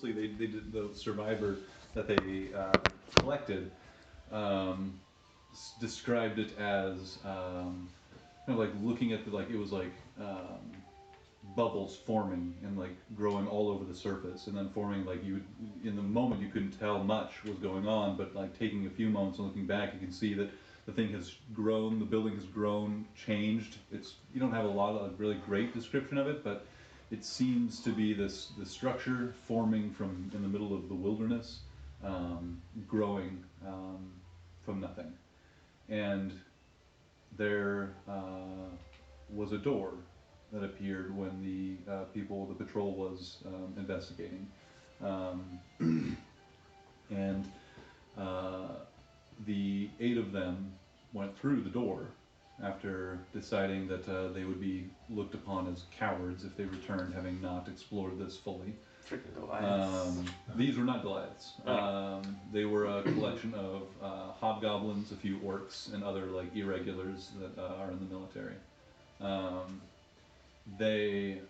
They did the survivor that they collected described it as kind of like looking at the like it was like bubbles forming and like growing all over the surface and then forming like you in the moment you couldn't tell much was going on, but like taking a few moments and looking back you can see that the thing has grown, the building has grown, changed. It's you don't have a lot of really great description of it, but it seems to be this structure forming from in the middle of the wilderness, growing from nothing. And there was a door that appeared when the patrol was investigating. Um, and the 8 of them went through the door after deciding that they would be looked upon as cowards if they returned, having not explored this fully. Freaking Goliaths. These were not Goliaths. They were a collection of hobgoblins, a few orcs, and other like irregulars that are in the military. They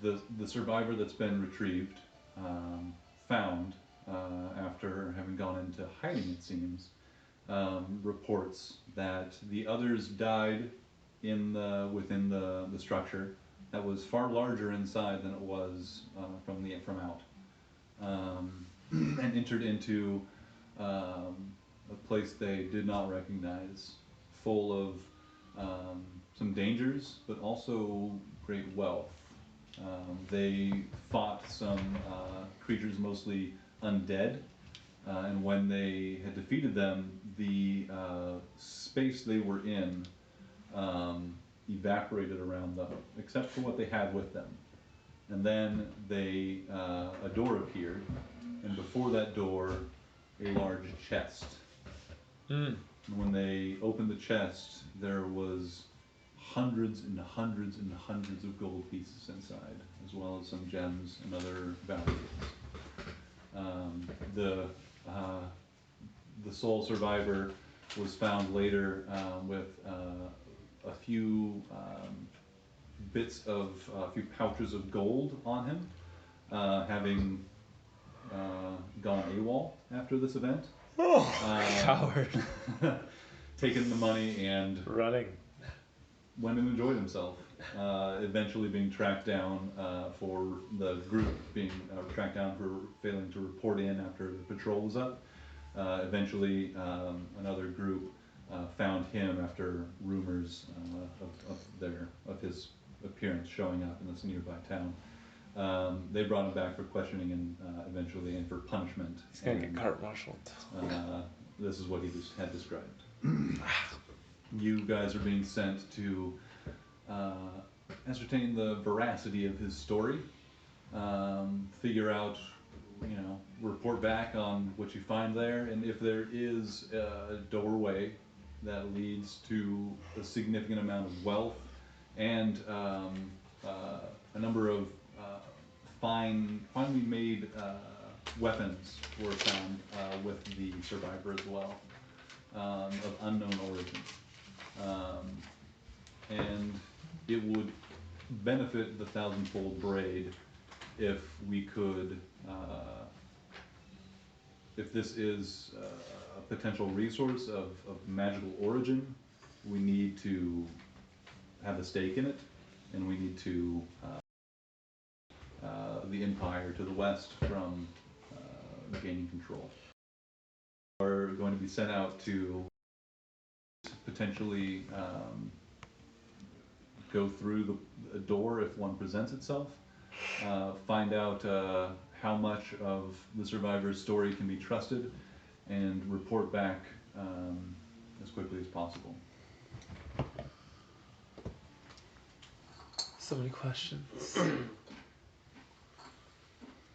the survivor that's been retrieved found after having gone into hiding, it seems, reports that the others died within the structure that was far larger inside than it was from out, and entered into a place they did not recognize, full of some dangers, but also great wealth. They fought some creatures, mostly undead, and when they had defeated them, the space they were in evaporated around them, except for what they had with them. And then a door appeared, and before that door, a large chest. And when they opened the chest, there was hundreds and hundreds and hundreds of gold pieces inside, as well as some gems and other valuables. The sole survivor was found later with a few a few pouches of gold on him, having gone AWOL after this event. Oh, coward. Taken the money and running. Went and enjoyed himself. Eventually being tracked down for the group being tracked down for failing to report in after the patrol was up. Eventually, another group found him after rumors of his appearance showing up in this nearby town. They brought him back for questioning and eventually and for punishment. He's gonna get court-martialed. This is what he had described. You guys are being sent to ascertain the veracity of his story, figure out, report back on what you find there, and if there is a doorway that leads to a significant amount of wealth and a number of finely made weapons were found with the survivor as well, of unknown origin. And it would benefit the thousandfold Braid if we could, if this is a potential resource of magical origin, we need to have a stake in it, and we need to the Empire to the west from gaining control. We are going to be sent out to potentially go through the door if one presents itself, find out how much of the survivor's story can be trusted, and report back as quickly as possible. So many questions.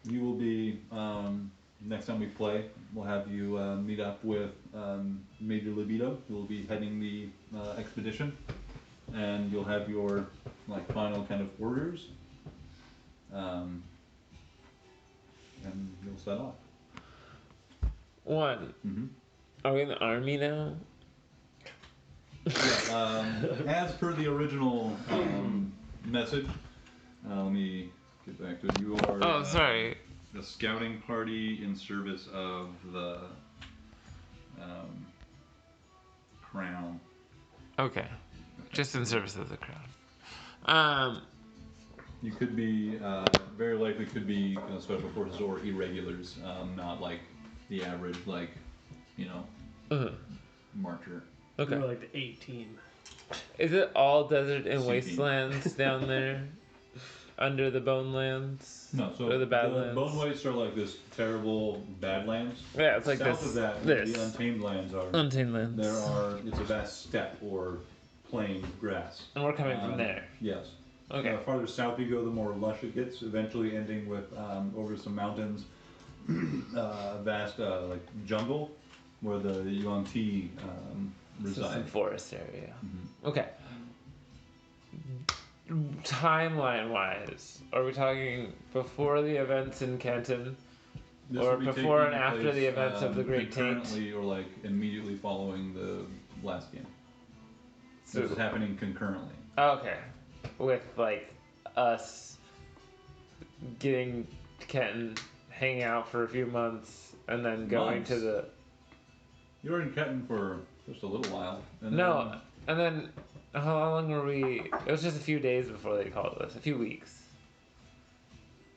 You will be, next time we play, we'll have you meet up with Major Libido, who will be heading the expedition, and you'll have your final kind of orders, and you'll set off. One. Mm-hmm. Are we in the army now? Yeah, as per the original message, let me get back to it. You are. Oh, sorry. The scouting party in service of the um, crown. Okay. Just in service of the crown. You could be very likely could be special forces or irregulars, not like the average Mhm. marcher. Okay. More like the 18. Is it all desert and CP. wastelands down there? Under the Bonelands? No, so Or the the Badlands? Bone Whites are like this terrible Badlands. Yeah, it's like South this. of that, this. the Untamed Lands are. Untamed Lands. It's a vast steppe or plain grass. And we're coming from there. Yes. Okay. Farther south you go, the more lush it gets, eventually ending with over some mountains, vast like jungle, where the Yuan-Ti So some reside. forest area. Mhm. Okay. Timeline wise, are we talking before the events in Kenton? This Or will be before taking and after place, the events of the Great Taint? concurrently or like immediately following the last game. So, This is happening concurrently. okay. With like us getting to Kenton, hanging out for a few months, and then going to Months? the. You were in Kenton for just a little while. And No, and then how long were we? It was just a few days before they called us. A few weeks.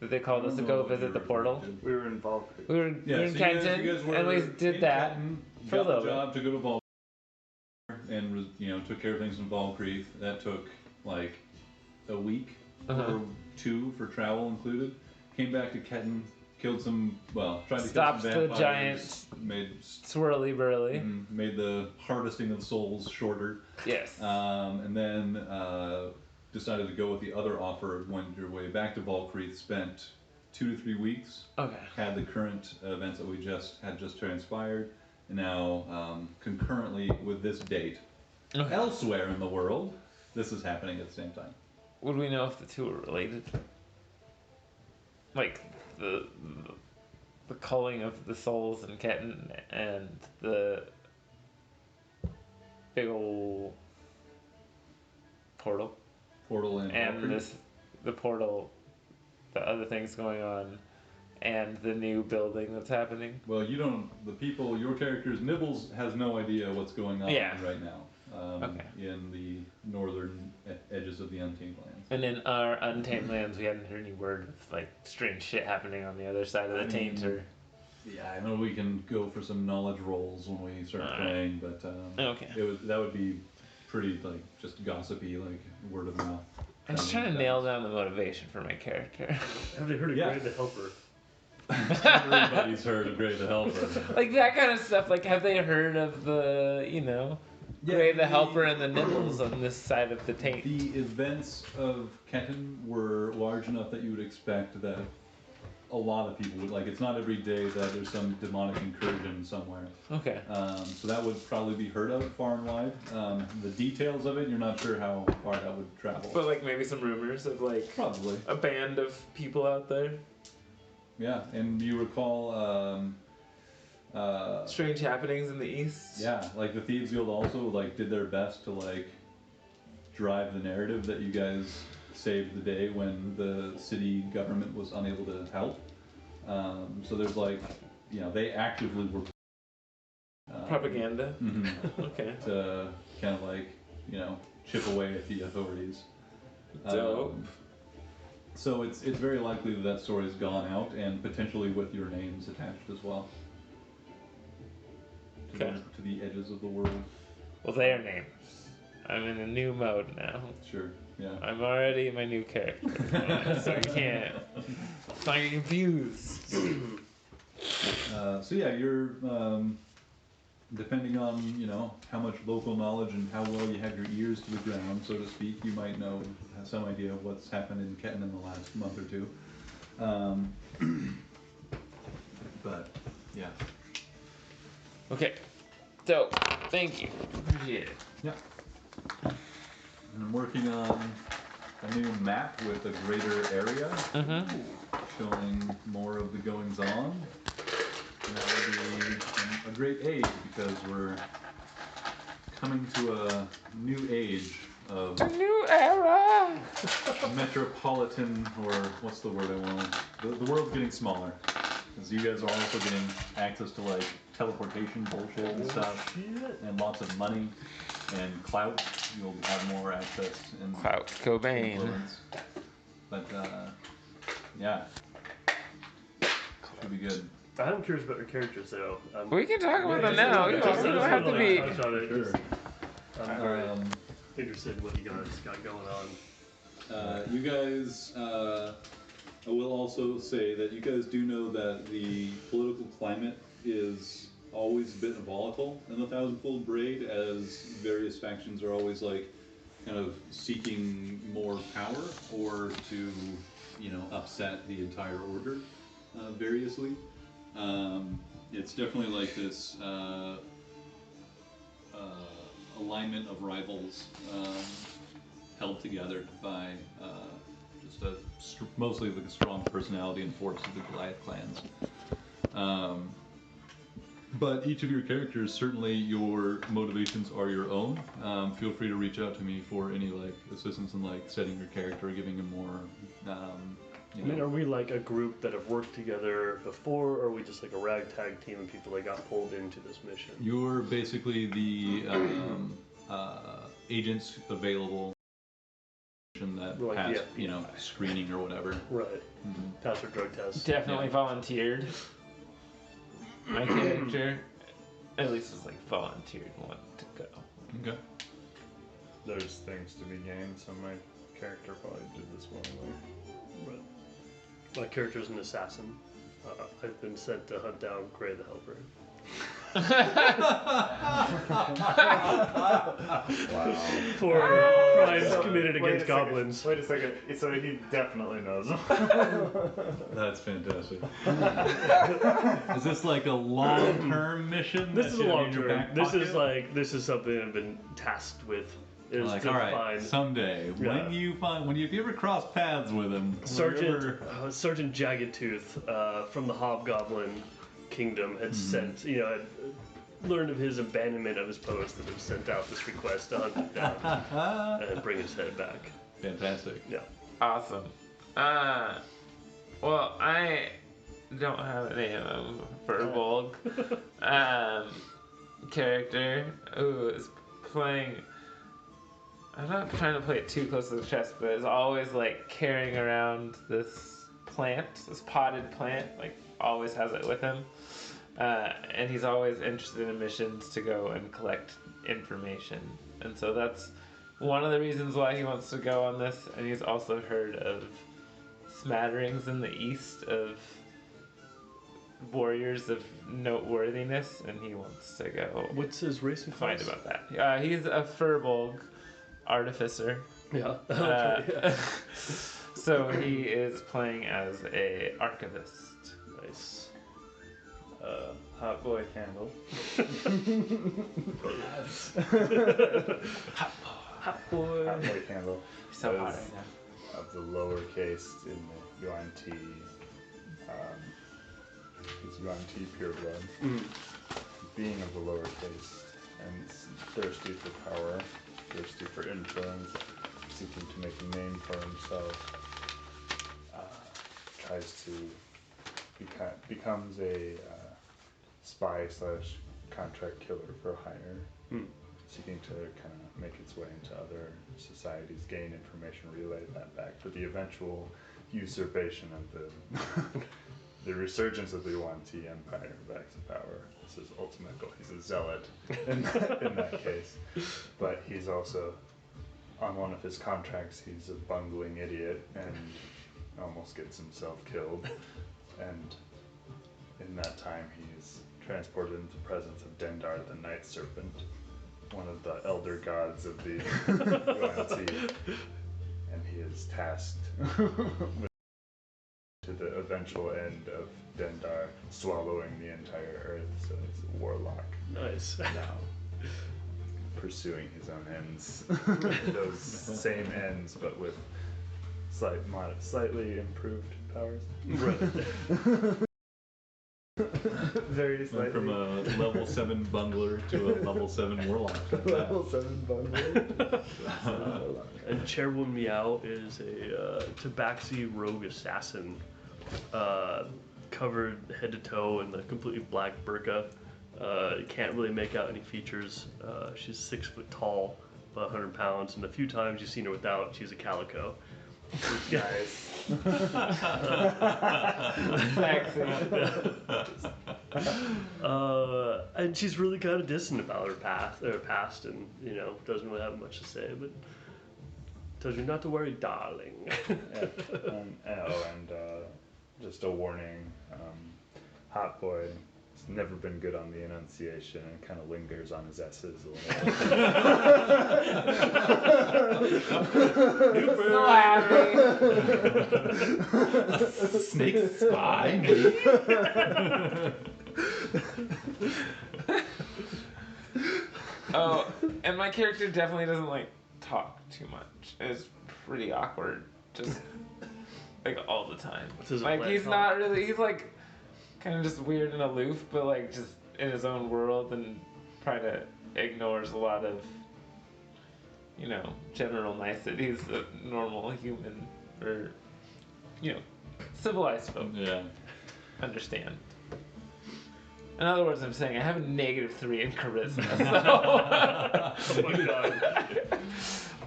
That they called us to go visit the portal. We were involved. We were Yeah, in so Kenton, you guys were and we did in that Kenton, for a got the little bit. job to go to Vol and took care of things in Vol Creek. That took like a week Uh-huh. or two for travel included. Came back to Kenton, killed some. Well, tried to Stopped kill some the vampires. giant Made swirly burly. made the harvesting of souls shorter. Yes. And then decided to go with the other offer. Went your way back to Vol Creek. Spent 2 to 3 weeks. Okay. Had the current events that we just transpired, and now concurrently with this date, Okay. elsewhere in the world, this is happening at the same time. Would we know if the two are related? Like the culling of the souls in Kenton and the big ol' portal, Portal and and Valkyrie. the portal, the other things going on, and the new building that's happening. Well, you don't. The people, your characters, Nibbles has no idea what's going on Yeah. right now. Okay. In the northern edges of the Untamed Lands. And in our Untamed Lands, we hadn't heard any word of like strange shit happening on the other side of the taint or. Yeah, I know we can go for some knowledge rolls when we start Alright. playing, but Okay. that would be pretty like just gossipy, like word of mouth. I'm just trying to nail down the motivation for my character. Have they heard of Yeah. Braid the Helper? Everybody's heard of Braid the Helper. Like that kind of stuff. Like, have they heard of the, Gray the Helper and the Nibbles on this side of the taint? The events of Kenton were large enough that you would expect that a lot of people would like. It's not every day that there's some demonic incursion somewhere. Okay. So that would probably be heard of far and wide. The details of it, you're not sure how far that would travel. But like maybe some rumors of like Probably. a band of people out there. Yeah, and you recall, Strange happenings in the east. yeah, like the Thieves Guild also like did their best to like drive the narrative that you guys saved the day when the city government was unable to help. So there's like, they actively were Propaganda. mhm, Okay. to kind of like, chip away at the authorities. Dope. So it's very likely that story's gone out, and potentially with your names attached as well. Okay. To the edges of the world. Well, their names. I'm in a new mode now. Sure. Yeah. I'm already my new character, so I can't. Not get confused. So yeah, you're depending on how much local knowledge and how well you have your ears to the ground, so to speak. You might have some idea of what's happened in Kenton in the last month or two. But yeah. Okay. So, thank you. Appreciate it. Yeah. And I'm working on a new map with a greater area, Mm-hmm. showing more of the goings on. And that would be a great aid because we're coming to a new age of A new era! metropolitan, or what's the word I want? The world's getting smaller. Because you guys are also getting access to like teleportation bullshit and stuff, and lots of money and clout. You'll have more access and Clout Cobain. influence. But yeah, should be good. I'm curious about your characters, though. We can talk about them now. You don't have to be. Sure. I'm very interested in what you guys got going on. You guys, I will also say that you guys do know that the political climate is always a bit volatile in the Thousandfold Braid, as various factions are always like kind of seeking more power or to, upset the entire order variously. It's definitely like this alignment of rivals held together by just mostly like a strong personality and force of the Goliath clans. But each of your characters, certainly your motivations are your own. Feel free to reach out to me for any like assistance in like setting your character, or giving him more. I mean, are we like a group that have worked together before, or are we just like a ragtag team of people that got pulled into this mission? You're basically the agents available that Like pass, the screening or whatever. Right. Pass their drug test. Definitely volunteered. My character, at least, was like volunteered, wanted to go. Okay. There's things to be gained, so my character probably did this willingly. Right. My character is an assassin. I've been sent to hunt down Gray the Helper. Wow. For crimes committed against goblins. Wait a second. So he definitely knows. That's fantastic. Is this like a long-term mission? This is a that you have long in your term. back This is something I've been tasked with. Is like, to all right, find someday Yeah. if you ever cross paths with him, Sergeant Jagged Tooth from the Hobgoblin Kingdom had sent, had learned of his abandonment of his post and had sent out this request to hunt him down and bring his head back. Fantastic. Yeah. Awesome. Well, I don't have a name of Furbolg character who is playing. I'm not trying to play it too close to the chest, but is always like carrying around this potted plant, like always has it with him. And he's always interested in missions to go and collect information. And so that's one of the reasons why he wants to go on this. And he's also heard of smatterings in the east of warriors of noteworthiness, and he wants to go What's his race and find class? about that. He's a Furbolg artificer. Yeah. So he is playing as a archivist. Nice. Hot boy candle. Hot boy. Hot boy candle. He's so hot is right now. Of the lowercase in the UNT. It's UNT pureblood. Being of the lowercase and thirsty for power, thirsty for influence, seeking to make a name for himself, tries to becomes a spy / contract killer for hire, seeking to kind of make its way into other societies, gain information, relay that back for the eventual usurpation of the resurgence of the Yuan-Ti Empire back to power. This is his ultimate goal. He's a zealot in that case. But he's also, on one of his contracts, he's a bungling idiot and almost gets himself killed. And in that time, he's transported into the presence of Dendar, the Night Serpent, one of the elder gods of the Yuan-Ti. And he is tasked with to the eventual end of Dendar swallowing the entire earth, so he's a warlock Nice. now, pursuing his own ends, those same ends, but with slightly improved powers. Right. Very Went slightly. from a level 7 bungler to a level 7 warlock. Level 7 bundle. And Chairwoman Meow is a Tabaxi rogue assassin, covered head to toe in the completely black burqa. Can't really make out any features. She's 6 foot tall, about 100 pounds, and the few times you've seen her without, she's a calico. Nice. And she's really kind of distant about her past, and doesn't really have much to say, but tells you not to worry, darling. And just a warning, Hot Boy has never been good on the enunciation and kind of lingers on his S's a little. So happy. Snake spy, me? Oh, and my character definitely doesn't like talk too much. It's pretty awkward, just like all the time. Does it Like let he's talk? not really. He's like kind of just weird and aloof, but like just in his own world and kind of ignores a lot of general niceties that normal human or civilized folk Yeah. understand. In other words, I'm saying I have a -3 in charisma, so Oh my god.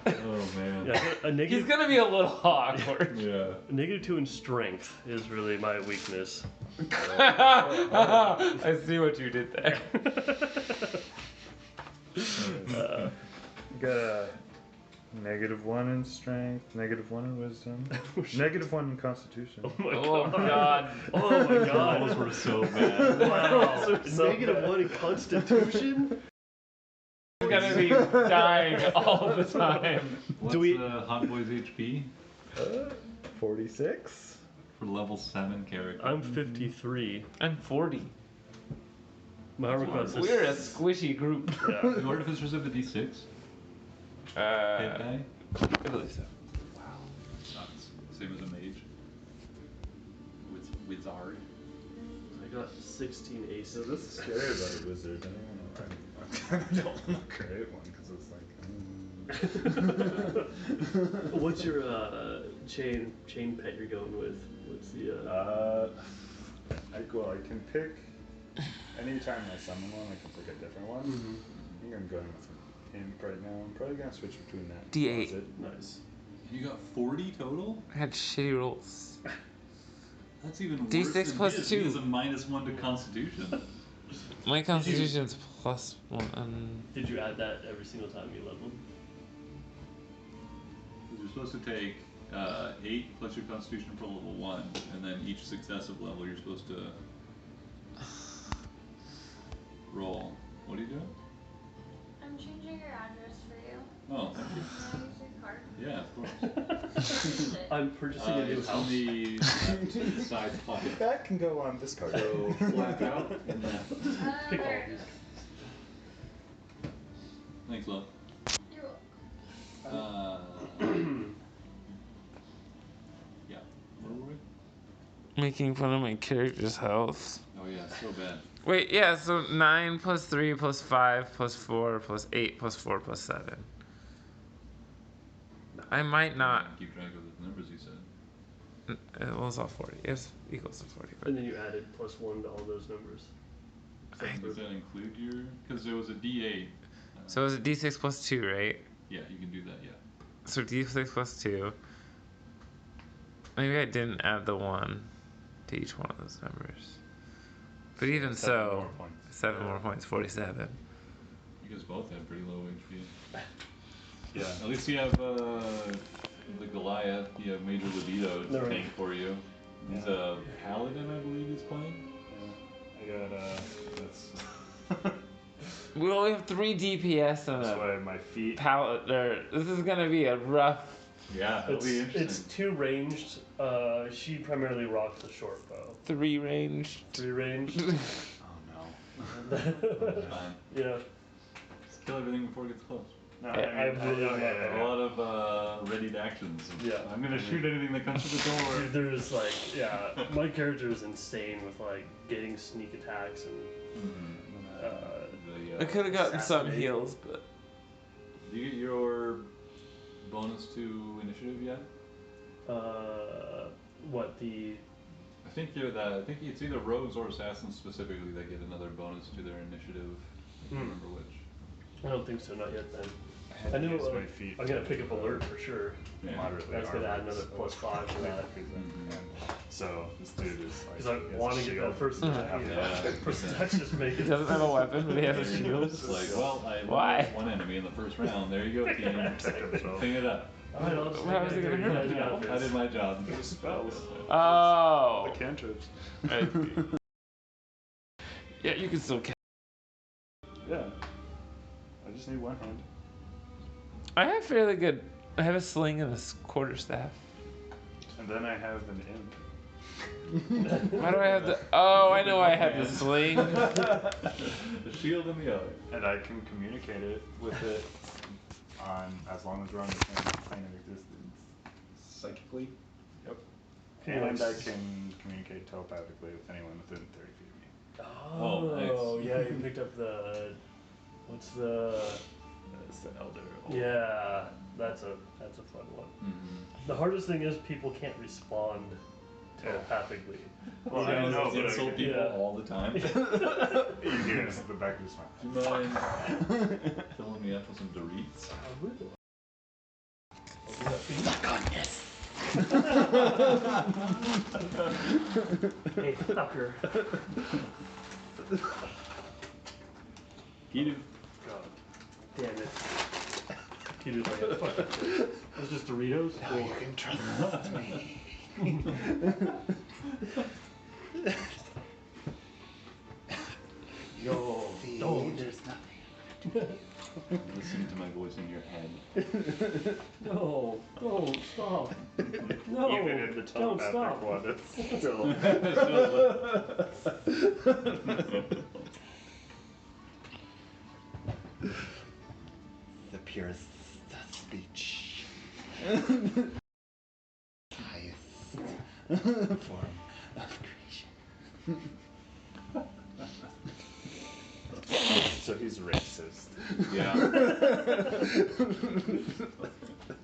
Oh, man. Yeah, a he's negative, gonna be a little awkward. Yeah. a -2 in strength is really my weakness. I see what you did there. Got a -1 in strength, -1 in wisdom, -1 in constitution. Oh my Oh god. god. Oh my Those god. were so bad. Wow. So -1 in constitution? He's gonna be dying all the time. What's Do we- Hot Boy's HP 46? for level 7 character? I'm 53. I'm 40. My request is. We're a squishy group. Yeah. The Artificers have a D6 hit die? I believe so. Sucks. Same as a mage. Wizard. I got 16 So aces. this is scary about a wizard. I don't want to create one because it's like. What's your chain pet you're going with? What's the I can pick anytime I summon one. I can pick a different one. I think I'm going with imp right now. I'm probably gonna switch between that. and D8. closet. nice? You got 40 total? I had shitty rolls. That's even worse D6 than plus his. 2. He has a -1 to Constitution. My constitution's +1. Did you add that every single time you leveled? You're supposed to take 8 plus your Constitution for level 1, and then each successive level you're supposed to roll. What are you doing? I'm changing your address for you. Oh, thank you. Can I use your card? Yeah, of course. I'm purchasing a new It's house. in the side pocket. That can go on this card. So flap out and then. Pick all There it these. goes. Thanks, love. You're welcome. Yeah. Where were we? Making fun of my character's health. Oh yeah, so bad. Wait, yeah, so 9 plus 3 plus 5 plus 4 plus 8 plus 4 plus 7. I might not. Keep track of the numbers you said. It was all 40. It's equals to 40. And then you added +1 to all those numbers. Does that include your? Because there was a D8. So it was a d6 plus 2, right? Yeah, you can do that. Yeah. So d6 plus 2. Maybe I didn't add the 1 to each one of those numbers. But even 7 so, more points. 7 more points, 47. You guys both have pretty low HP. Yeah. At least you have the Goliath. You have Major Libido to Never tank for you. He's a paladin, I believe he's playing. I got that's We only have 3 DPS and that's a why my feet. pallet. This is gonna be a rough. Yeah, that'll be interesting. It's 2 ranged. She primarily rocks the short bow. 3 range. 3 ranged. Oh no. Fine. Yeah. Just kill everything before it gets close. No, I really love that. A lot of readied actions. Yeah. I'm gonna shoot anything that comes to the door. Dude, there's like, yeah, my character is insane with like getting sneak attacks and I could have gotten some assassinate. heals, but Do you get your bonus to initiative yet? what the I think you're that. I think it's either rogues or assassins specifically that get another bonus to their initiative. I can't remember which. I don't think so, not yet then. had I to know use my feet I'm gonna to, pick up alert for sure. Yeah. moderately That's gonna add armored, another so- plus 5 to that. And so this dude is like, Because I he has want a to get shield. that first attack. You know? Yeah. First attack's just make he it. doesn't have a weapon, but he has a shield. It's like, well, I Why? lost one enemy in the first round. There you go, team. Protect himself. Clean it up. Alright, I'll just How is it gonna hurt you him? guys got I this. did my job. The spells. Oh. The cantrips. I- yeah, you can still. Yeah. I just need one hand. I have fairly good. I have a sling and a quarterstaff. And then I have an imp. Why do I have the? Oh, I know. I have the sling. The shield in the other. And I can communicate it with it on, as long as we're on the same plane of existence. Psychically? Yep. Okay, And like I can communicate telepathically with anyone within 30 feet of me. Oh, nice. yeah, you picked up the. What's the. That's the elder. Yeah, that's a fun one. Mm-hmm. The hardest thing is people can't respond telepathically. Well, You I know, know, it's but I insult can- people yeah. all the time. You hear this at the back of his Do mouth. you mind filling me up with some Doritos? Hey, fucker. Kidu. God damn it. Peter's like, fuck that shit. It's just Doritos? Now you can trust me. No, See, don't. there's nothing. Listen to my voice in your head. No, don't stop. No, Even in the don't telepathic stop. one, it's still. The purest speech. Highest form of creation. So he's racist. Yeah.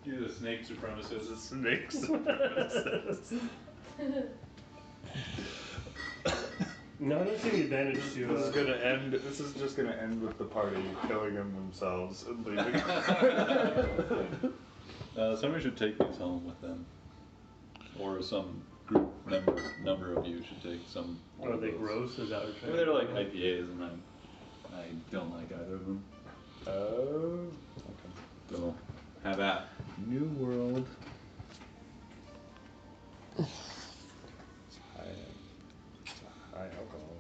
You're the snake supremacist. Snakes. No, I don't see any advantage to. This is gonna end. This is just gonna end with the party killing them themselves and leaving. Somebody should take these home with them, or some group number of you should take some. Are they those. gross? Is that what I you're mean, they're saying? like IPAs, and I don't like either of them. Oh. So have at. New World. It's high alcohol.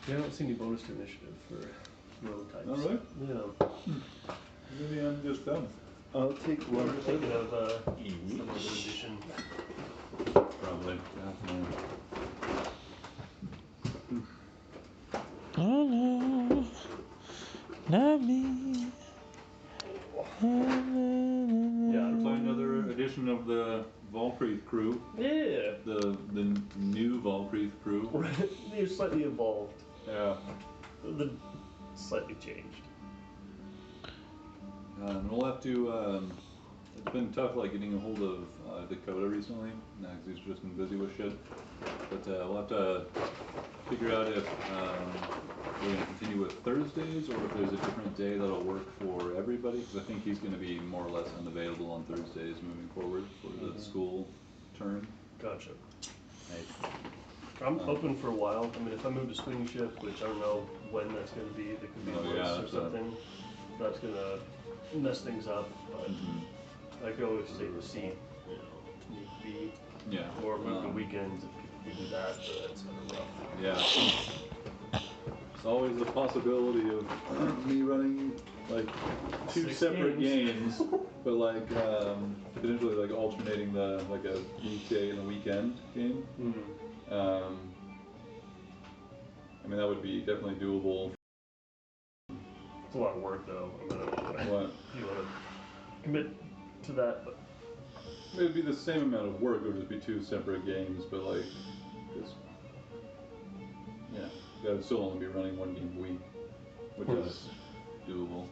Yeah, I don't see any bonus to initiative for rogue types. Oh, really? Yeah. Maybe I'm just dumb. I'll take We're one. thinking of some other edition. Probably. Oh no, not me. Yeah, It's another edition of the Volcreath crew. Yeah. The new Volcreath crew. They're slightly evolved. Yeah. The slightly changed. We'll have to. It's been tough, like getting a hold of Dakota recently. Because he's just been busy with shit. But we'll have to figure out if we're going to continue with Thursdays or if there's a different day that'll work for everybody. Because I think he's going to be more or less unavailable on Thursdays moving forward for the school term. Gotcha. Nice. I'm open for a while. I mean, if I move to swing shift, which I don't know when that's going to be, there could be Oh, months yeah, or that's something. That's going to mess things up. But Mm-hmm. I could always take the seat, you know, if need be. Yeah. Or move to weekends if people can do that, but that's kind of rough. Yeah. It's always the possibility of me running like two 6 separate games. games, but like potentially like alternating the like a weekday and a weekend game. I mean that would be definitely doable. It's a lot of work though. I mean, What? you want to commit to that, but It'd be the same amount of work. It would just be two separate games, but like, just yeah, you gotta still only be running one game a week, which is doable.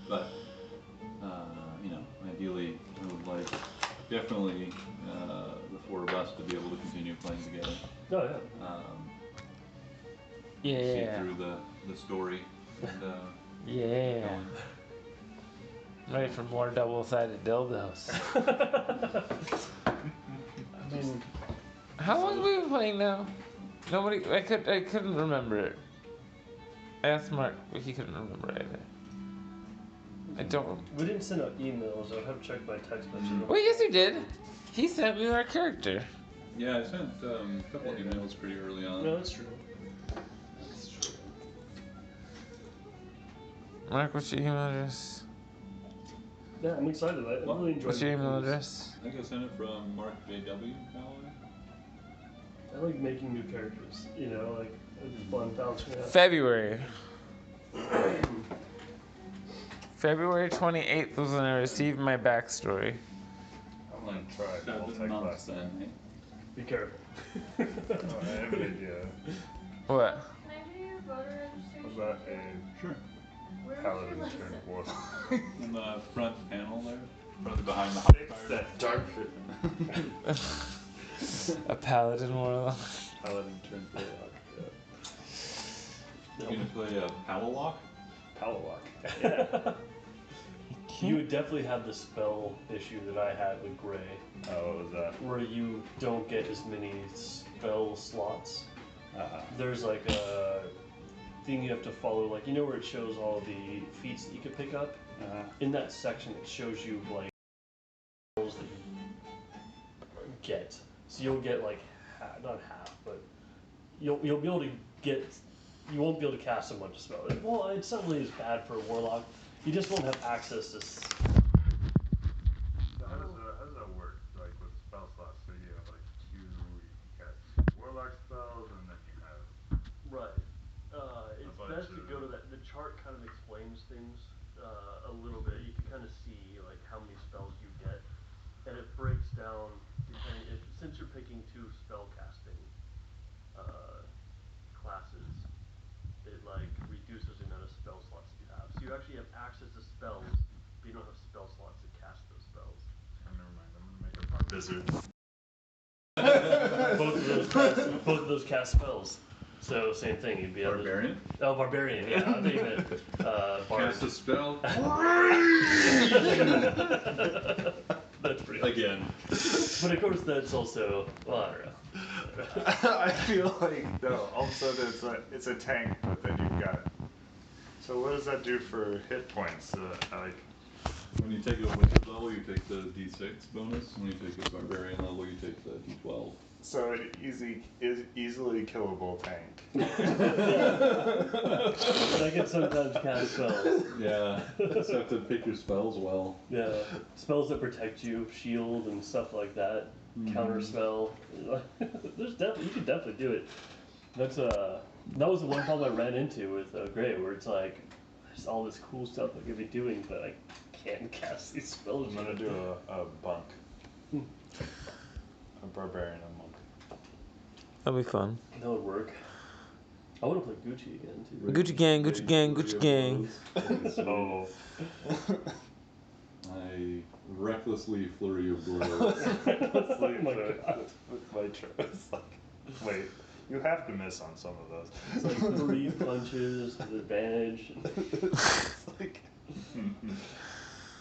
But you know, ideally, I would like definitely the four of us to be able to continue playing together. oh yeah. See Yeah. through the story. And, Yeah. going. Ready for more double-sided dildos. I mean, How long have we been playing now? Nobody. I couldn't remember it. I asked Mark, but he couldn't remember either. I don't. We didn't send out emails. I'll have to check my text messages. Well, yes, he did. He sent me our character. Yeah, I sent a couple of emails pretty early on. No, that's true. That's true. Mark, what's your email address? Yeah, I'm excited. I really enjoyed What's your it. email address? I think I sent it from Mark JW, probably. I like making new characters. You know, like it's fun bouncing out. February. February 28th was when I received my backstory. I'm gonna try 7 multi-class months then, then. eh? Be careful. Oh, I have an idea. What? Can I do your voter How registration? about a Sure. Where's paladin your turned license? warlock? In the front panel there, front behind the Fix fire. that dark fit. A paladin warlock. Paladin turned warlock. You gonna play a power lock? Power lock. Yeah. You would definitely have the spell issue that I had with Gray, Oh, what was that? where you don't get as many spell slots. Uh-huh. There's like a thing you have to follow, like you know where it shows all the feats that you can pick up. Uh-huh. In that section, it shows you like spells that you get. So you'll get like not half, but you'll be able to get. You won't be able to cast a bunch of spells. Well, it's not really as bad for a warlock. You just won't have access to. So how does that work? Like with spell slots, so you have like two, you can cast warlock spells, and then you have. Right. It's bunch best to of- go to that. The chart kind of explains things a little bit. You can kind of see like how many spells you get, and it breaks down depending. Since you're picking two spell casting classes, it like reduces the amount of spell slots you have. So you actually have access to spells, but you don't have spell slots to cast those spells. Oh, never mind. I'm gonna make a bar wizard. Both of those cast spells. So same thing. You'd be able to. Barbarian? Oh, barbarian. Yeah, I think you meant bard. Cast a spell. That's pretty awesome. Again. But of course, that's also. Well, I don't know. I feel like no. All of a sudden it's a tank, but then you've got. So what does that do for hit points? Like When you take a wizard level, you take the d6 bonus. When you take a barbarian level, you take the d12. so an easily killable tank. But I can sometimes cast spells. Yeah, you just have to pick your spells well. Yeah, spells that protect you, shield and stuff like that. Counter spell. There's definitely you can definitely do it. That's that was the one problem I ran into with Gray, where it's like there's all this cool stuff I could be doing, but I can't cast these spells. I'm gonna do a bunk. A barbarian and monk. That'll be fun. That would work. I want to play Gucci again too. Gucci gang, Gucci gang, Gucci gang. Oh. I recklessly flurry of blows. Oh my God. With my it's like, wait, you have to miss on some of those. It's like 3 punches with advantage. It's like,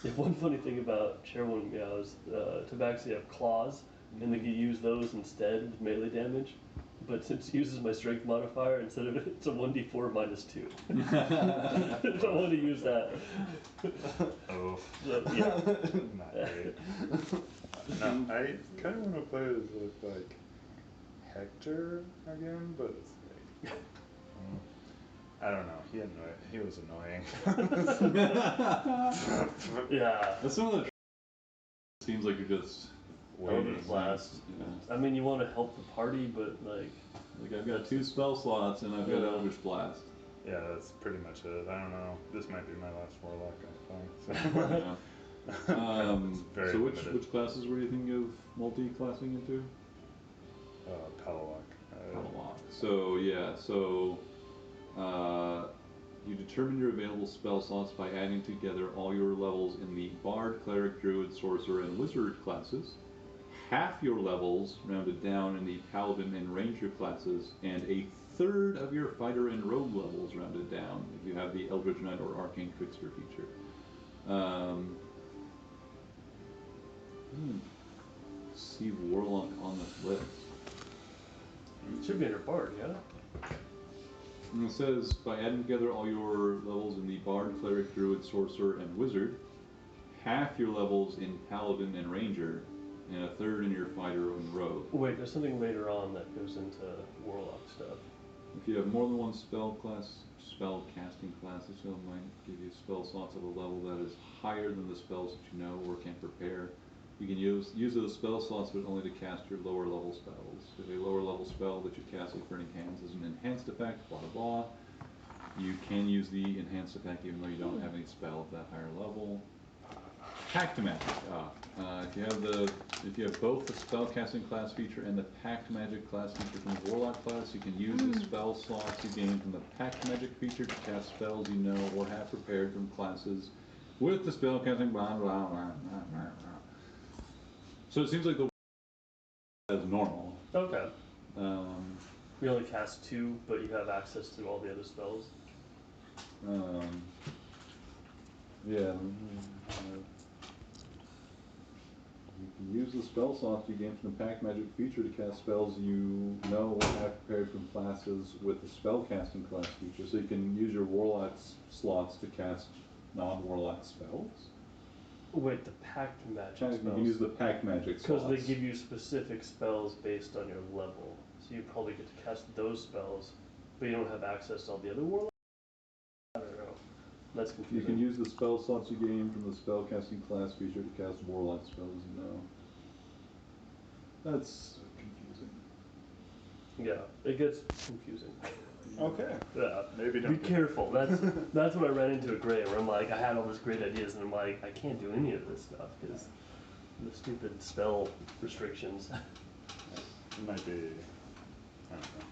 Yeah, one funny thing about Chairwoman Meows, Tabaxi have claws, and they can use those instead with melee damage. But since it uses my strength modifier, instead of it's a 1d4 minus 2. I don't want to use that. oh. So, yeah. Not great. No, I kind of want to play as with like Hector again, but it's like, I don't know. He was annoying. Yeah. That's some of the seems like you're just Eldritch Blast. Yeah. I mean, you want to help the party, but like. Like I've got 2 spell slots and I've got Yeah. Eldritch Blast. Yeah, that's pretty much it. I don't know. This might be my last warlock, I think. Yeah. It's very So limited. which classes were you thinking of multi-classing into? Palawak. Unlock. So yeah, so you determine your available spell slots by adding together all your levels in the Bard, Cleric, Druid, Sorcerer, and Wizard classes, half your levels rounded down in the Paladin and Ranger classes, and a third of your Fighter and Rogue levels rounded down if you have the Eldritch Knight or Arcane Trickster feature. See Warlock on this list. It should be under Bard, yeah? And it says, by adding together all your levels in the Bard, Cleric, Druid, Sorcerer, and Wizard, half your levels in Paladin and Ranger, and a third in your Fighter and Rogue. Wait, there's something later on that goes into Warlock stuff. If you have more than one spell casting class, this spell might give you spell slots of a level that is higher than the spells that you know or can prepare. You can use those spell slots, but only to cast your lower level spells. If a lower level spell that you cast with Burning Hands is an enhanced effect, blah blah blah, you can use the enhanced effect even though you don't have any spell of that higher level. Pact Magic. If you have both the spellcasting class feature and the Pact Magic class feature from the Warlock class, you can use the spell slots you gain from the Pact Magic feature to cast spells you know or have prepared from classes with the spellcasting blah blah blah blah blah. So it seems like the as normal. Okay. You only cast 2, but you have access to all the other spells. Yeah. You can use the spell slots you gain from the Pact Magic feature to cast spells you know or have prepared from classes with the spellcasting class feature. So you can use your Warlock slots to cast non-Warlock spells. Wait, the Pact Magic spells. You can use the Pact Magic slots. Because they give you specific spells based on your level. So you probably get to cast those spells, but you don't have access to all the other Warlocks? I don't know. That's confusing. You can use the spell slots you gain from the spellcasting class feature to cast Warlock spells you know. That's confusing. Yeah, it gets confusing. Okay. Yeah. Maybe Be don't. careful. That's when I ran into a gray where I'm like, I had all these great ideas, and I'm like, I can't do any of this stuff because the stupid spell restrictions. It might be. I don't know.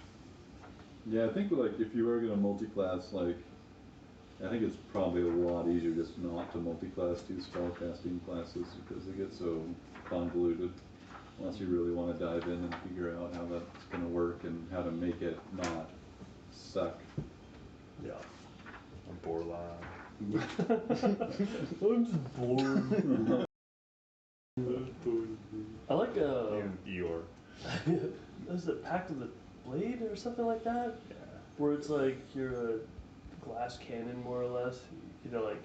Yeah, I think like if you are gonna multi-class, like I think it's probably a lot easier just not to multi-class 2 spellcasting classes because they get so convoluted. Unless you really want to dive in and figure out how that's gonna work and how to make it not suck. Yeah. A Borla. I'm just bored. I like Eeyore. is it Pact of the Blade or something like that? Yeah. Where it's like you're a glass cannon more or less. You know, like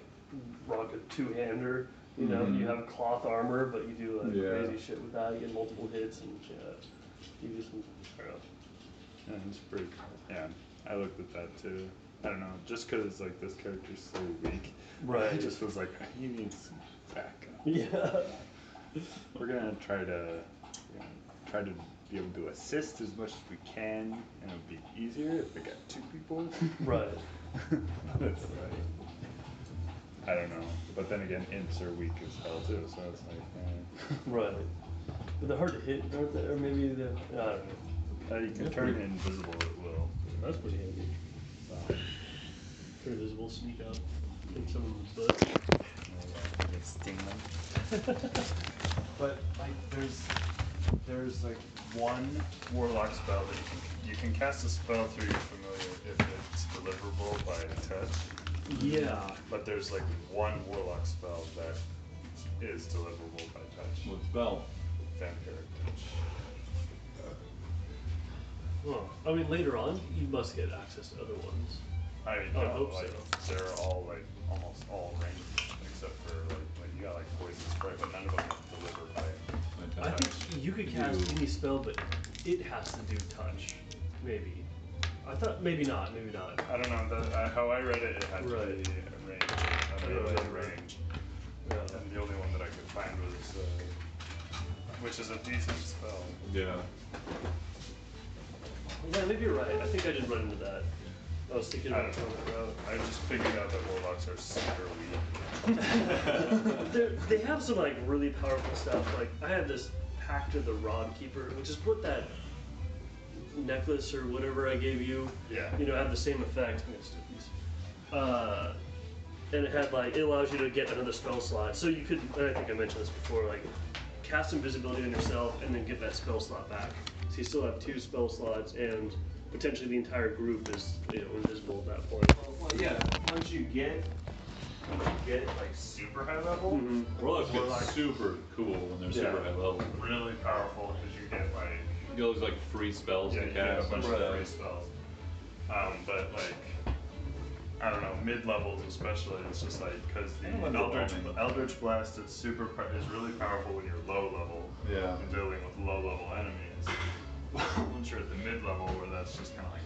rock a 2-hander. You know, you have cloth armor, but you do like crazy shit with that. You get multiple hits and you do some. I don't know. Yeah, it's pretty cool. Yeah, I looked at that too. I don't know, just because like this character's so weak, Right. it just was like he needs some backup. Yeah. We're gonna try to be able to assist as much as we can, and it'll be easier if we got 2 people. Right. That's like, I don't know, but then again, imps are weak as hell too, so it's like, Right. But they're hard to hit, aren't they? Or maybe they're. I don't know. you can turn invisible at will. That's pretty handy. Turn invisible, sneak up, kick someone's butt. Sting them. But like, there's like one warlock spell that you can cast a spell through your familiar if it's deliverable by touch. Yeah. But there's like one warlock spell that is deliverable by touch. What spell? Vampiric touch. Well, I mean, later on, you must get access to other ones. I I know, hope like so. they're all like almost all ranged except for like you got like poison spray, but none of them deliver by I touch. think you could cast any spell, but it has to do touch. Maybe. I thought maybe not. Maybe not. I don't know. How I read it, it had to be Right. a range, I don't melee remember. range, Yeah. and the only one that I could find was, which is a decent spell. Yeah. Yeah, maybe you're right. I think I did run into that. I was thinking I about don't going that route. I just figured out that warlocks are super weak. They have some like really powerful stuff. Like I had this Pact of the Rod Keeper, which is what that necklace or whatever I gave you. Yeah. You know, had the same effect. I'm gonna steal these. And it had like it allows you to get another spell slot. So you could, and I think I mentioned this before, like cast invisibility on yourself and then get that spell slot back. So you still have 2 spell slots and potentially the entire group is invisible at that point. Well, yeah. Once you get like super high level, Warlocks get Warlock- super cool when they're super high level. really powerful because you get like You get those like free spells you to get a cast. bunch and of stuff. free spells. But like I don't know, mid levels especially, it's just like because the Kind of underwhelming. Eldritch Blast is really powerful when you're low level. Yeah. And dealing with low level enemies. Once you're at the mid level, where that's just kind of like,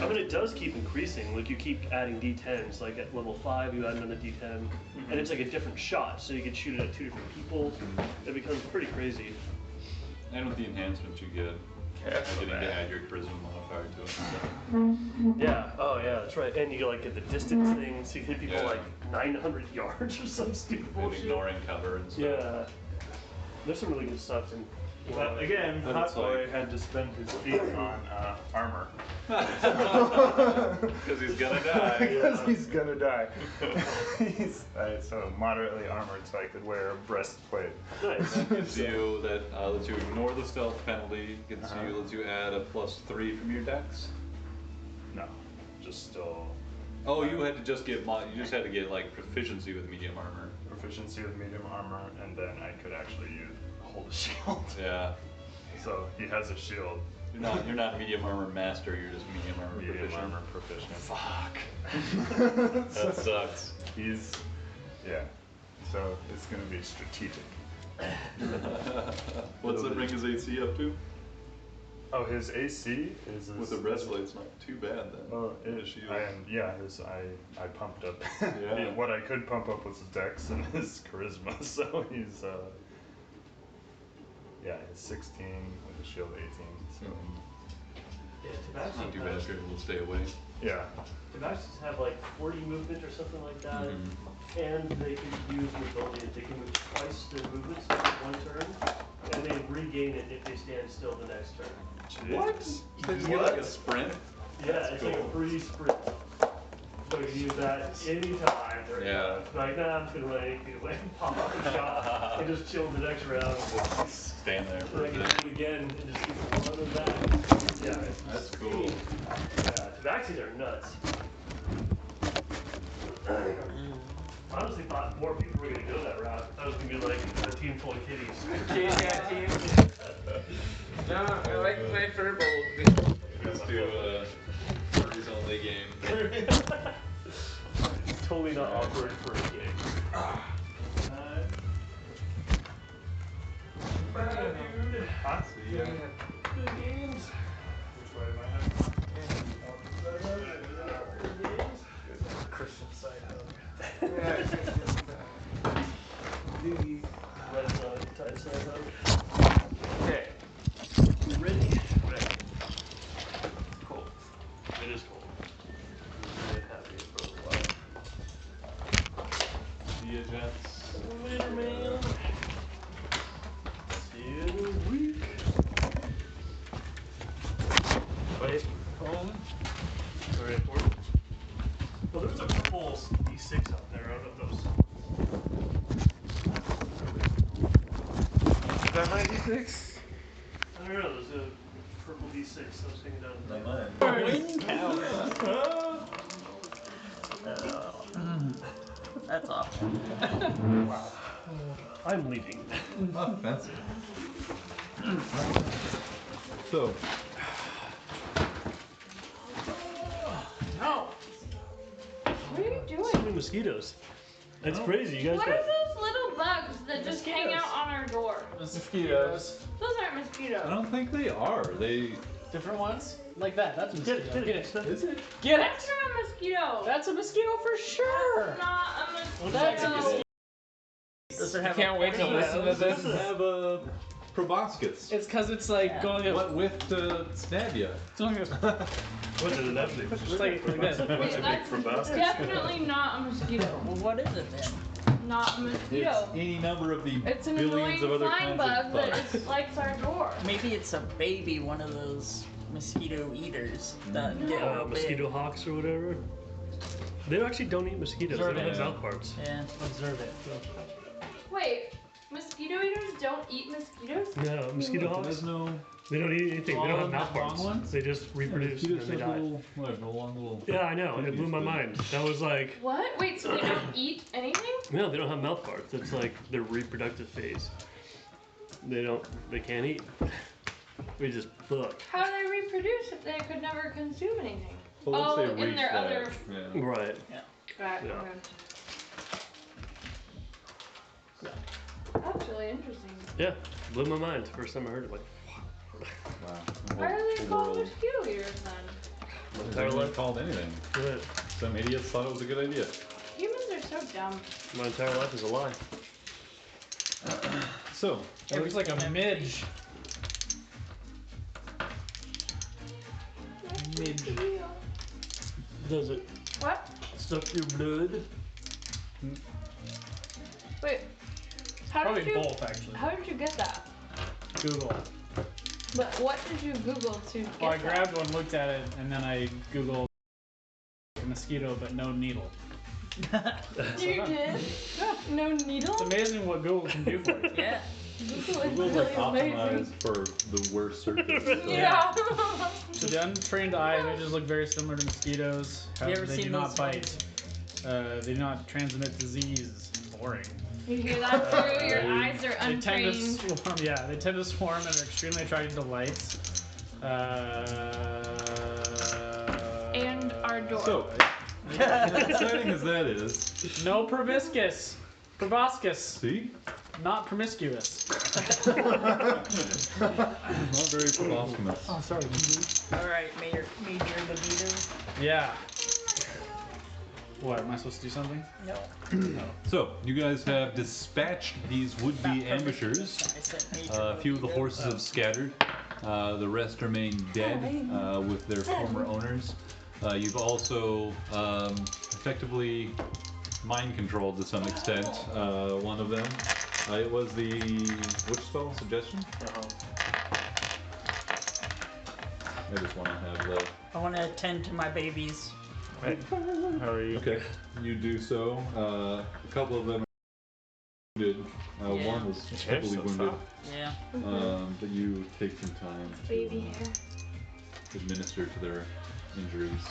I mean, it does keep increasing. Like you keep adding D10s. Like at level 5, you add another D10, and it's like a different shot. So you can shoot it at 2 different people. It becomes pretty crazy. And with the enhancements you get, getting to add your charisma modifier to it. Yeah. Oh yeah, that's right. And you like get the distance thing, so you hit people Yeah. like 900 yards or some stupid And bullshit. ignoring cover and stuff. Yeah. There's some really good stuff in. But again, But Hot it's Boy like- had to spend his feet on armor. Because he's gonna die. Because he's gonna die. He's so moderately armored, so I could wear a breastplate. Nice. Gives you that lets you ignore the stealth penalty. Lets you add a +3 from your dex. No, just still Oh, you had to just get you just had to get like proficiency with medium armor. proficiency with medium armor, and then I could actually hold a shield. Yeah. So he has a shield. You're not medium armor master. You're just medium armor Medium proficient. armor proficient. Fuck. That sucks. He's So it's gonna be strategic. What's that bring his AC up to? Oh, his AC is With the breastplate's not too bad then. Oh, The it, shield. I pumped up. Yeah. What I could pump up was his dex and his charisma. So he's he's 16 with a shield 18. So Yeah, That's not too bad if you're able to stay away. yeah. Devaxes have like 40 movement or something like that, Mm-hmm. and they can use an ability that they can move twice their movement speed in 1 turn, and they regain it if they stand still the next turn. What? You get like a sprint? Yeah, it's like a free sprint. So you can use that anytime. Yeah. Like, nah, I'm just gonna run 8 feet away and pop up a shot and just chill the next round. Just stand there So for I a can bit. do it again and just keep running back. Yeah, That's cool. yeah, vaccines are nuts. I honestly thought more people were gonna go that route. I was gonna be like a team full of kitties. Team. No, I like to play Furble. Let's do furries only game. Totally not awkward for a game. Dude. Hot. Good games. Which way am I heading? Good games. Christian side hug. Red tight side hug. Okay. Ready? Ready. Cold. It is cold. I've been happy for a while. See ya, gents. Later, man. See you in a week. Wait. Home. Very important. Well, there was a purple D6 out there. I don't know if Is that my D6? I don't know. There's a purple D6 that was hanging down in there. That's awful. I'm leaving. Offensive. So, No. What are you So doing? many mosquitoes. That's crazy. You guys What got. are those little bugs that just hang Mosquitoes. out on our door? Mosquitoes. Those aren't mosquitoes. I don't think they are. They. Different ones? Like that. That's a mosquito. Get Get it. it. Is it? Get That's it. not a mosquito. That's a mosquito for sure. Not a mosquito. That's a mosquito. Does it I have can't a wait to pointy listen to nose? this. Does it have a proboscis. It's because it's like going up. What with to stab you? It's going up. What did it have to do? It's like this. What's a big That's proboscis? definitely not a mosquito. Well, what is it then? Not a It's mosquito. any number of the It's an billions annoying of other flying kinds bug of that bugs. is likes our door. Maybe it's a baby, one of those mosquito eaters that get real Mosquito big. hawks or whatever. They actually don't eat mosquitoes. They don't have mouth parts. Yeah. Observe it. Wait, mosquito eaters don't eat mosquitoes? No, mosquito hawks. There's no. They don't eat anything. They don't have mouth Long parts. ones? They just reproduce and then they die. Long little. Yeah, I know. It blew my mind. That was like, What? Wait, so they don't eat anything? no, they don't have mouth parts. It's like their reproductive phase. They can't eat. We just fuck. How do they reproduce if they could never consume anything? Well, once Oh, they in reach their that, other- yeah. Right. Right, Yeah. okay. That's really interesting. Yeah, blew my mind. First time I heard it, like, Wow. Why are they The called world. mosquito eaters then? my Is entire anyone life. called anything? Right. Some idiots thought it was a good idea. Humans are so dumb. My entire life is a lie. So, It looks like a midge. Midge. Does it What? suck your blood? Wait. How Probably did you? both, actually. How did you get that? Google. But what did you Google to get Well, I that? grabbed one, looked at it, and then I Googled mosquito, but no needle. You did? No needle? It's amazing what Google can do for you. Yeah. Google is Google's really like amazing. optimized for the worst searches. So. Yeah. To the untrained eye, images look very similar to mosquitoes. You However, ever they do seen not those bite. They do not transmit disease. Boring. You hear that through? Your eyes are They tend to untrained. swarm. Yeah, they tend to swarm and are extremely attracted to lights. And our door. So, as exciting as that is, No proboscis. Proboscis. see? Not promiscuous. Not very proboscis. Oh, sorry. All right, major libido. Yeah. What, am I supposed to do something? No. So, you guys have dispatched these would-be Not ambushers. promiscuous. I said major A few of the libido. horses have scattered. The rest remain dead with their former owners. You've also effectively mind controlled to some extent one of them. It was the which spell? Suggestion? I just want to have the. I want to attend to my babies. How are you? Okay, you do so. A couple of them are wounded. Yeah. One was heavily wounded. Yeah. But you take some time Baby hair. to administer to their injuries.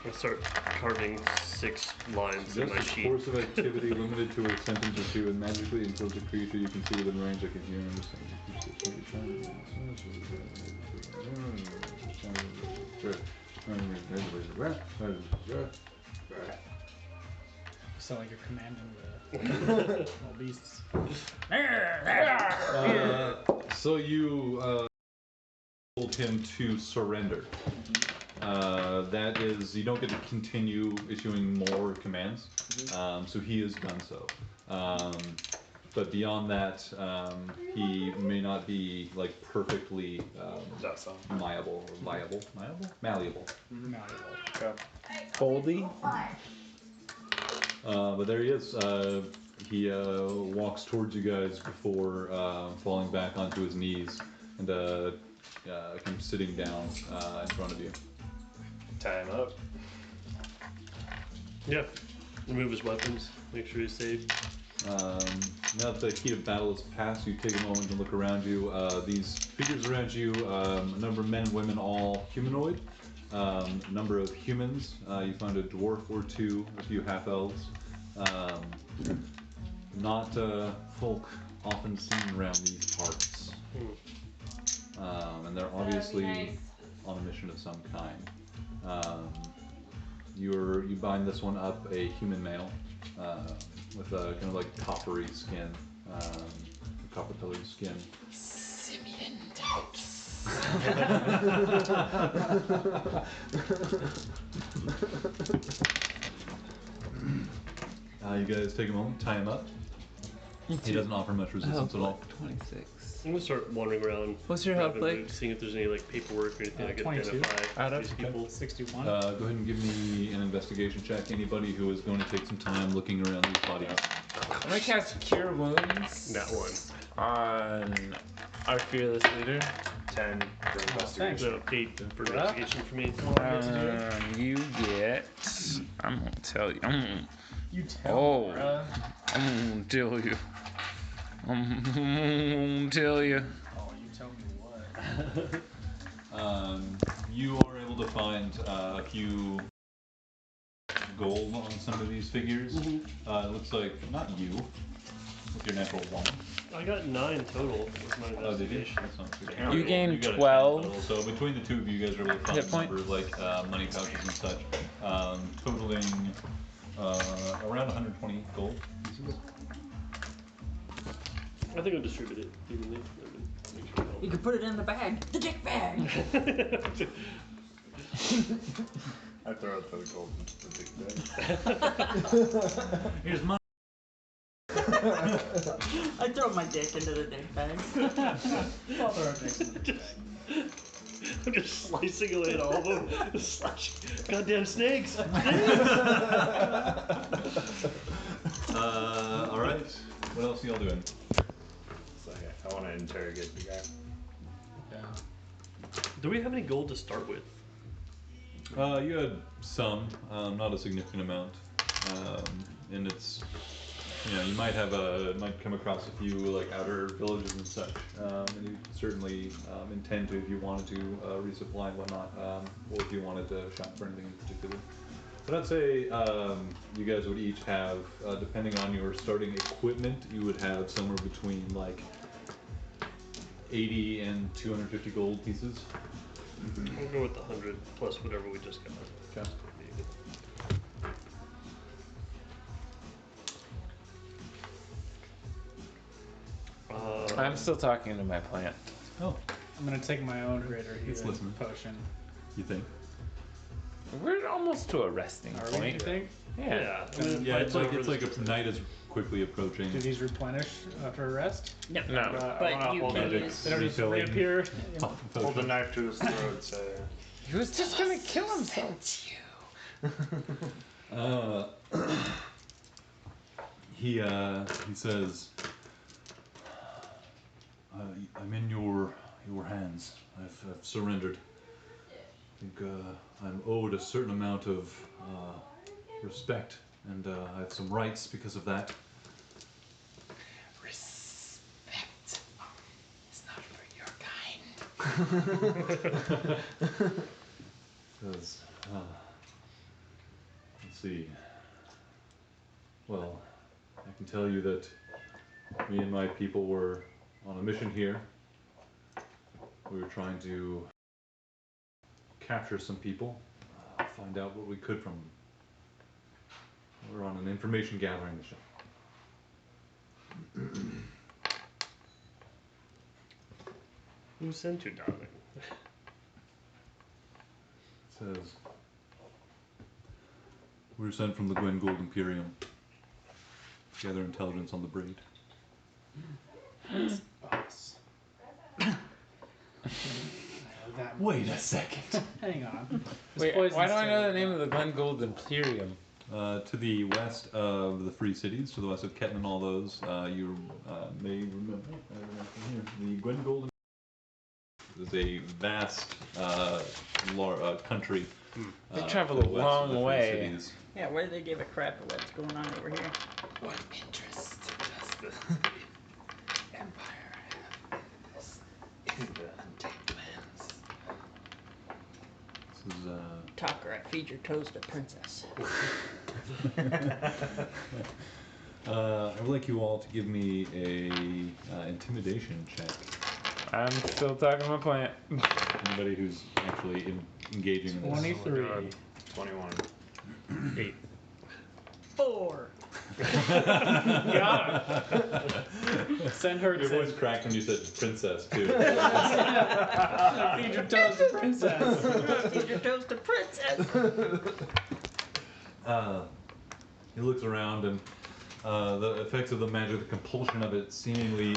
I start carving 6 lines in Just my a sheet. course of activity limited to a sentence or two and magically enclose a creature you can see within range that can hear and understand. Sound like you're commanding the small beasts. So you told him to surrender. That is, you don't get to continue issuing more commands. So he has done so. But beyond that, he may not be like perfectly malleable. Foldy. But there he is. He walks towards you guys before falling back onto his knees and kind of sitting down in front of you. Time up. Yeah. Remove his weapons. Make sure he's safe. Now that the heat of battle has passed, you take a moment to look around you. These figures around you, a number of men and women, all humanoid. A number of humans. You found a dwarf or two, a few half-elves. Not folk often seen around these parts. And they're obviously nice. on a mission of some kind. You bind this one up, a human male, with a kind of like coppery skin, copper-colored skin. Simian types. You guys take a moment, tie him up. He doesn't offer much resistance at all. 26. I'm gonna start wandering around. What's your health grabbing like? loot, seeing if there's any like paperwork or anything I can 22. identify Out of these people. 61. Go ahead and give me an investigation check. Anybody who is going to take some time looking around these bodies. I'm gonna cast Cure Wounds That one. on our fearless leader. 10 for investigation. So 8 for investigation for me. You get. I'm gonna tell you. You tell Oh. me, bruh. I'm gonna tell you. I'm gonna tell you. Oh, you tell me what. You are able to find a few gold on some of these figures. It looks like not you, with your natural 1. I got 9 total with my Oh, did you? investigation. That's not too Damn. bad. You gain got a 10 12. total. So between the two of you guys are able to find Hit point. numbers like money pouches and such, totaling around 120 gold pieces. I think I'll distribute it evenly. Make sure You can put it in the bag. The dick bag. I throw out the gold into the big bag. Here's money. I throw my dick into the dick bag. I'm just slicing away at all of them. Just slash. Goddamn snakes! Alright. What else are y'all doing? So yeah, I want to interrogate the guy. Do we have any gold to start with? You had some, not a significant amount. And it's, you might come across a few like outer villages and such. And you certainly intend to if you wanted to resupply and whatnot, or if you wanted to shop for anything in particular. But I'd say you guys would each have, depending on your starting equipment, you would have somewhere between like 80 and 250 gold pieces. I'll go with the 100 plus whatever we just got. Okay. I'm still talking to my plant. Oh, I'm gonna take my own greater It's healing listening. potion. you think? We're almost to a resting Are we, do you point. think? Yeah. I mean, Yeah, it's like over a night is quickly approaching. Do these replenish after a rest? No. No. But I wanna you hold can it. use. They don't just Refilling. reappear? Hold the knife to his throat, say. He was just gonna kill himself. He says, "I'm in your hands. I've surrendered. I think I'm owed a certain amount of respect, and I have some rights because of that." Respect is not for your kind. Says, let's see. Well, I can tell you that me and my people were on a mission here. We were trying to capture some people, find out what we could from them. We're on an information gathering mission. Who sent you, darling? Says, we were sent from the Gwen Gold Imperium to gather intelligence on the Braid. Us. That Wait a second. Hang on. This Wait, poison's why do I know the terrible. name of the Glen Gold Imperium? To the west of the Free Cities, to the west of Ketten and all those, you may remember the Gwen Gold is a vast country. They travel to a the west of long the Free way. Cities. Yeah, where do they give a crap of what's going on over here? What interest does the Empire have in the untamed lands? This is Talker, I feed your toes to princess. I would like you all to give me a intimidation check. I'm still talking to my plant. Anybody who's actually engaging in this. 23. 21. 8. 4. God. Send her Your to voice cracked when you said princess too. feed your toes to princess. Feed your toes to princess. He looks around and the effects of the magic, the compulsion of it seemingly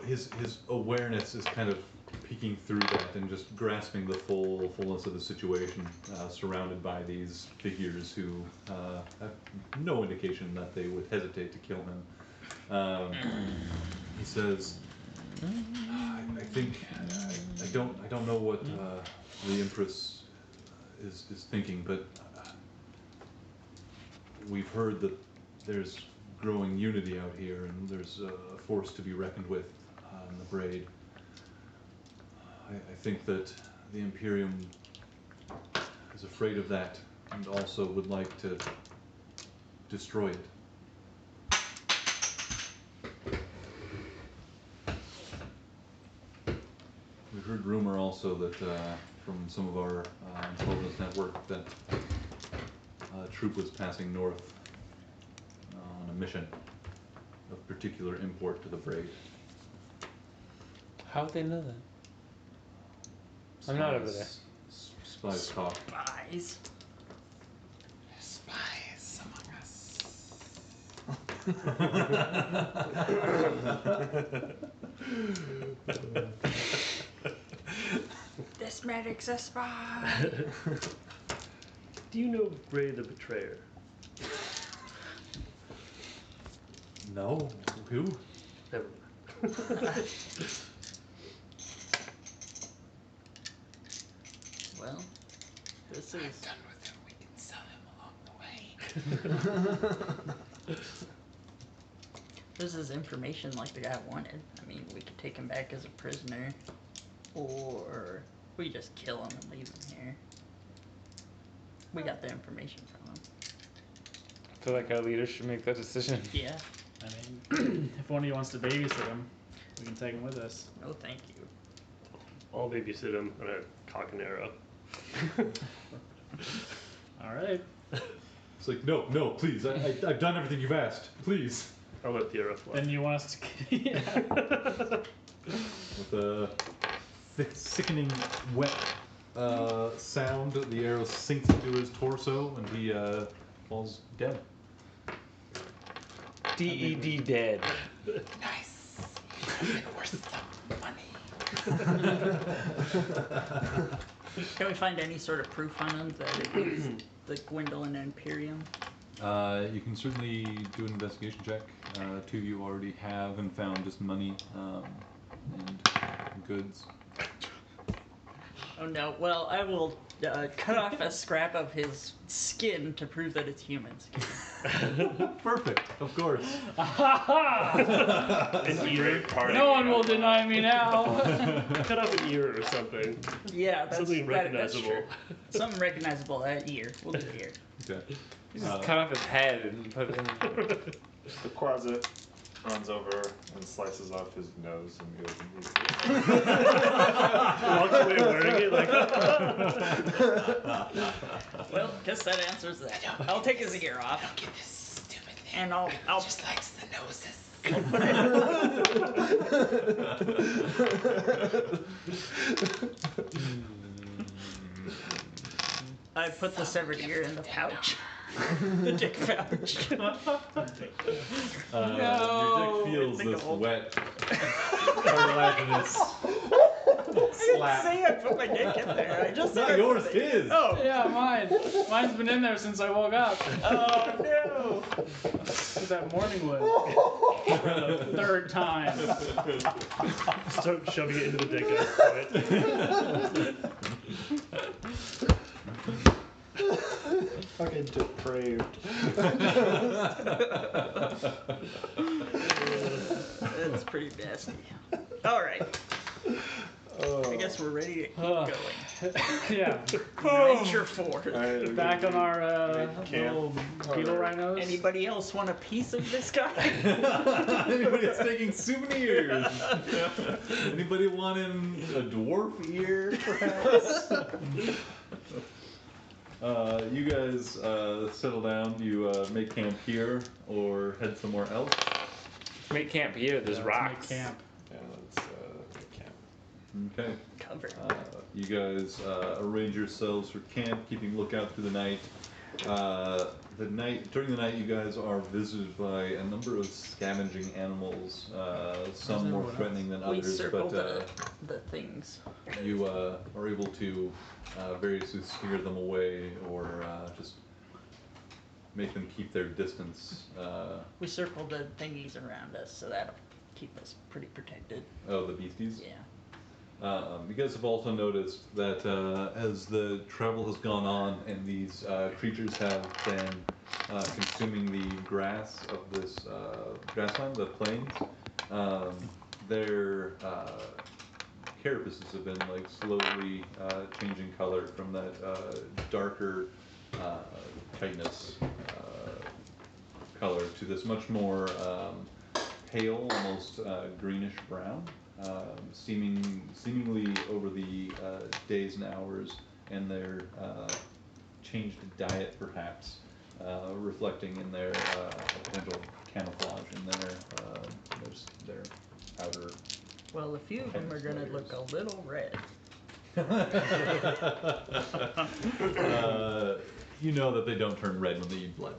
his awareness is kind of peeking through that and just grasping the fullness of the situation, surrounded by these figures who have no indication that they would hesitate to kill him. He says, I think I don't know what the Empress is thinking, but we've heard that there's growing unity out here, and there's a force to be reckoned with in the Braid. I think that the Imperium is afraid of that, and also would like to destroy it. We've heard rumor also that from some of our intelligence network that a troop was passing north on a mission of particular import to the Braid. How would they know that? I'm not over there. Spies talk. Spies. Spies among us. This medic's a spy. Do you know Ray the Betrayer? No? Who? Never mind. Well, this is. Done with him. We can sell him along the way. This is information like the guy wanted. I mean, we could take him back as a prisoner, or we just kill him and leave him here. We got the information from him. I feel like our leaders should make that decision. Yeah. I mean, if one of you wants to babysit him, we can take him with us. No, thank you. I'll babysit him and a cock and arrow. All right. It's like, no, please. I've done everything you've asked. Please. I'll let the arrow fly. Then you want us to? Yeah. With a sickening, wet sound, the arrow sinks into his torso, and he falls dead. DED dead. Nice. Even worth some money. Can we find any sort of proof on him that it was the Gwendolyn Imperium? You can certainly do an investigation check. Two of you already have and found just money and goods. Oh no. Well, I will cut off a scrap of his skin to prove that it's human skin. Perfect, of course. An ear. No one will deny me now. Cut off an ear or something. Yeah, that's Something that's recognizable. true. Something recognizable. That ear. We'll do the ear. Okay. You just cut off his head and put it in. The Quasit runs over and slices off his nose and goes and eats it. Walks away wearing it like. Well, guess that answers that. I'll take his ear off. Get this stupid thing. And I'll Just likes the noses. I put the severed ear in the pouch. The dick pouch. Your dick feels Think this of old- wet cartilaginous I didn't slap. say I put my dick in there. I just Not said I yours, put it- his. Oh. Yeah, mine. Mine's been in there since I woke up. Oh no. With that morning wood. For the third time. Start shoving it into the dick. Fucking depraved. That's pretty nasty. All right. I guess we're ready to keep going. Yeah. Adventure 4. Alright, Back on our camp. little beetle rhinos. Anybody else want a piece of this guy? Anybody that's making souvenirs? Anybody wanting a dwarf ear, perhaps? You guys settle down. You make camp here or head somewhere else. Make camp here. There's Let's rocks. make camp. Yeah, let's make camp. Okay. Cover. You guys arrange yourselves for camp, keeping lookout through the night. During the night, you guys are visited by a number of scavenging animals. Some more threatening than We others, circle but the things. you are able to variously steer them away or just make them keep their distance. We circle the thingies around us, so that'll keep us pretty protected. Oh, the beasties? Yeah. You guys have also noticed that as the travel has gone on and these creatures have been consuming the grass of this grassland, the plains, their carapaces have been like slowly changing color from that darker chitinous color to this much more pale, almost greenish brown. Seemingly over the days and hours and their changed diet perhaps reflecting in their potential camouflage in their outer. Well, a few of them are gonna look a little red. You know that they don't turn red when they eat blood.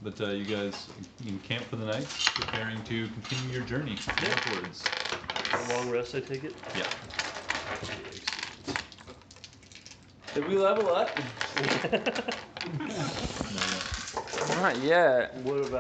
But you guys encamp for the night, preparing to continue your journey northwards. A long rest, I take it? Yeah. Did we level up? No, Not yet. What about